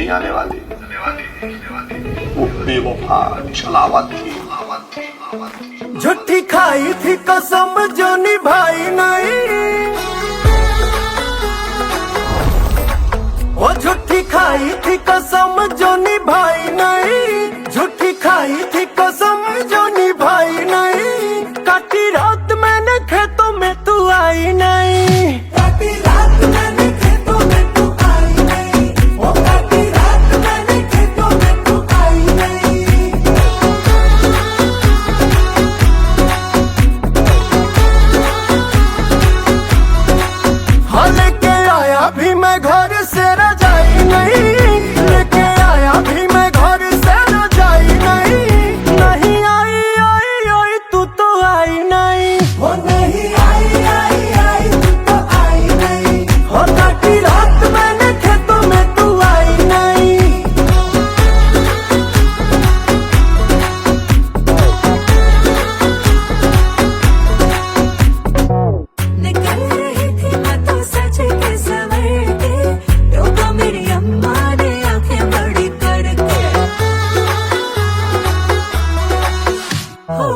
नहीं आने वाली। वो बेवफा छलावत थी। झूठी खाई थी कसम जो निभाई नहीं, वो झूठी खाई थी कसम जो निभाई नहीं, झूठी खाई थी कसम जो निभाई नहीं। काटी रात मैंने खेतों में तू आई नहीं, काटी रात मैंने खेतों में तू आई नहीं, वो काटी रात मैंने खेतों में तू आई नहीं। हाँ लेके आया भी मैं घर से रजाई नहीं, लेके आया भी मैं घर से रजाई नहीं। नहीं आई आई आई तू तो आई नहीं, वो नहीं आई आई आई तू तो आई नहीं। हो काटी रात मैंने खेतों में तू आई नहीं। निकल रही थी मैं तो सच के सवर के, रोका मेरी अम्मा ने आंखें बड़ी करके। हो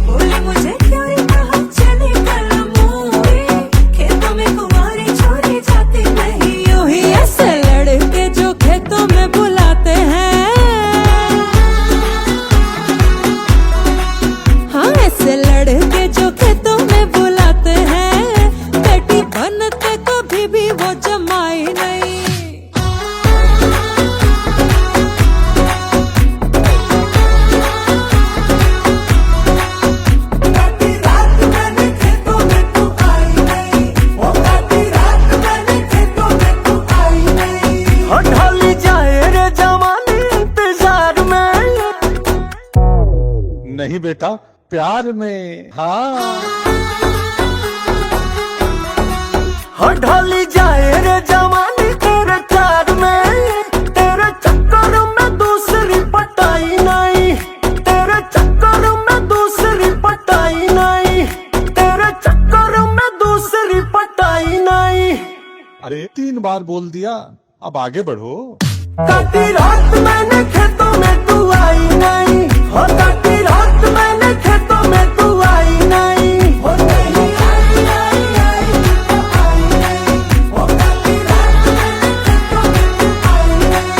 बोले मुझे क्यों रे कहा चले कल मुझे, खेतों में कुंवारी छोड़ी जाती नहीं यूं ही। ऐसे लड़के जो खेतों में बुलाते हैं, हाँ ऐसे लड़के जो खेतों में बुलाते हैं, बेटी बनते कभी भी वो जमाई नहीं। काटी रात मैंने खेतों में तू आई नहीं, वो काटी रात मैंने खेतों में तू आई नहीं। हो ढाली जाए रे जवानी इंतजार में, नहीं बेटा, प्यार में। हाँ हो ढाली जाए रे जवानी तेरे प्यार में। तेरे चक्कर में दूसरी पटाई नहीं, तेरे चक्कर में दूसरी पटाई नहीं, तेरे चक्कर में दूसरी पटाई नहीं। अरे 3 बार बोल दिया, अब आगे बढ़ो। काटी रात मैंने खेतों में तू आई नहीं, हो काटी रात मैंने खेतों में तू आई नहीं। हो नहीं आई आई आई तू तो आई नहीं, हो काटी रात मैंने खेतों में तू आई नहीं।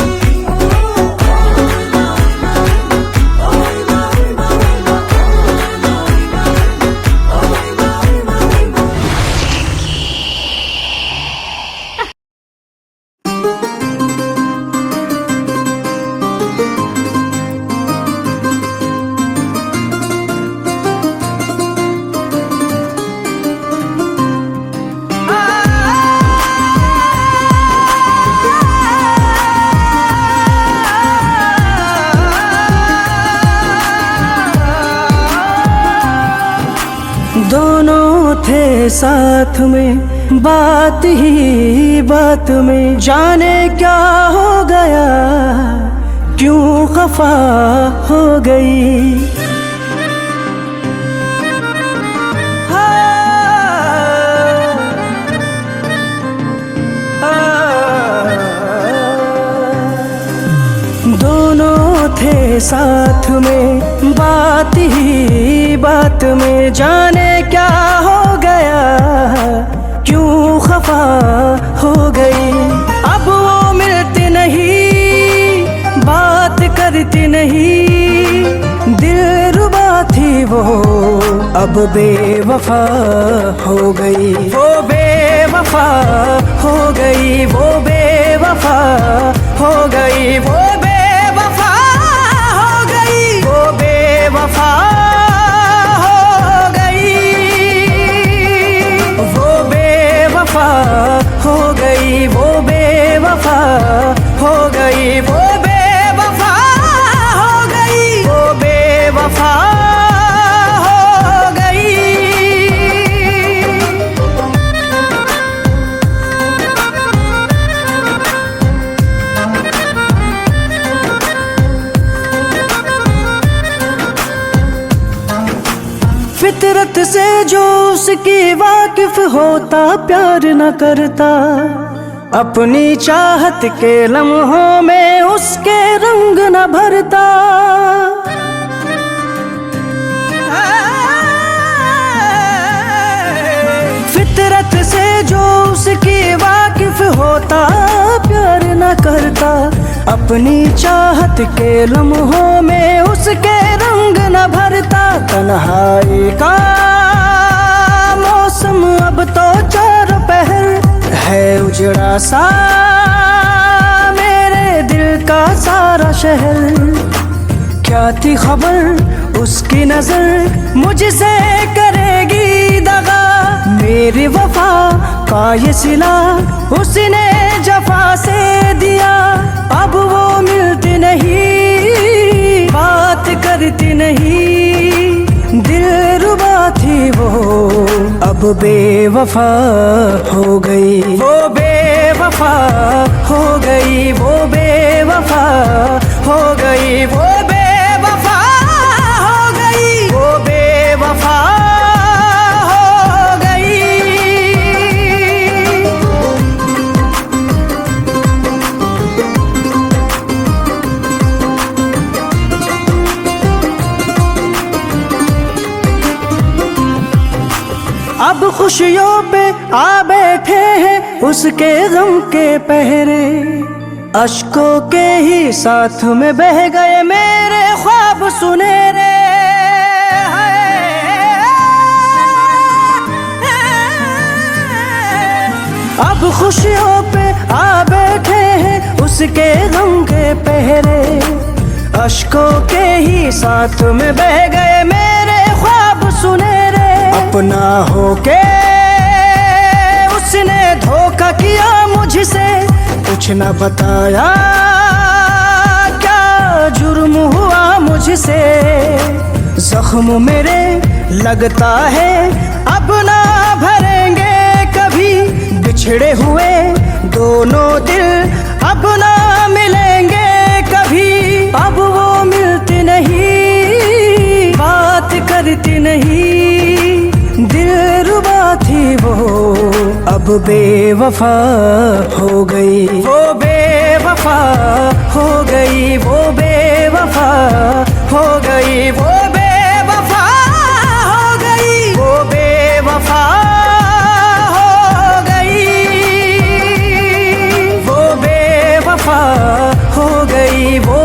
दोनों थे साथ में बात ही बात में, जाने क्या हो गया क्यों खफा हो गई। दोनों थे साथ में बात ही बात में, जाने क्या हो गया क्यों खफा हो गई। अब वो मिलती नहीं, बात करती नहीं, दिलरुबा थी वो अब बेवफा हो गई। वो बेवफा हो गई, वो बेवफा हो गई, वो बेवफा हो गई, वो बेवफा हो गई, वो बेवफा हो गई, वो बेवफा हो गई, वो बेवफा हो गई, वो बेवफा हो गई। फितरत से जो उसकी वाकिफ होता, प्यार न करता, अपनी चाहत के लम्हों में उसके रंग न भरता। फितरत से जो उसकी वाकिफ होता प्यार न करता। अपनी चाहत के लम्हों में उसके रंग न भरता। तन्हाई का मौसम अब तो चारों पहर है उजड़ा सा मेरे दिल का सारा शहर। क्या थी खबर उसकी नजर मुझसे करेगी दगा। मेरी वफा का ये सिला उसने जफा से दिया। अब वो मिलती नहीं बात करती नहीं दिलरुबा थी वो अब बेवफा हो गई। वो बेवफा हो गई। वो बेवफा हो गई। वो बेवफा हो गई। वो बेवफा हो गई। अब खुशियों पे आ बैठे हैं उसके गम के पहरे। अश्कों के ही साथ में बह गए मेरे ख्वाब सुनहरे। अब खुशियों पे आ बैठे हैं उसके गम के पहरे। अश्कों के ही साथ में बह गए मेरे ख्वाब सुनहरे। अपना होके उसने धोखा किया मुझसे कुछ न बताया। क्या जुर्म हुआ मुझसे जख्म मेरे लगता है अब ना भरेंगे कभी। बिछड़े हुए दोनों दिल अब ना मिलेंगे कभी। अब वो मिलती नहीं बात करती नहीं दिलरुबा थी वो अब बेवफा हो गई। वो बेवफा हो गई। वो बेवफा हो गई। वो बेवफा हो गई। वो बेवफा हो गई। वो बेवफा हो गई। वो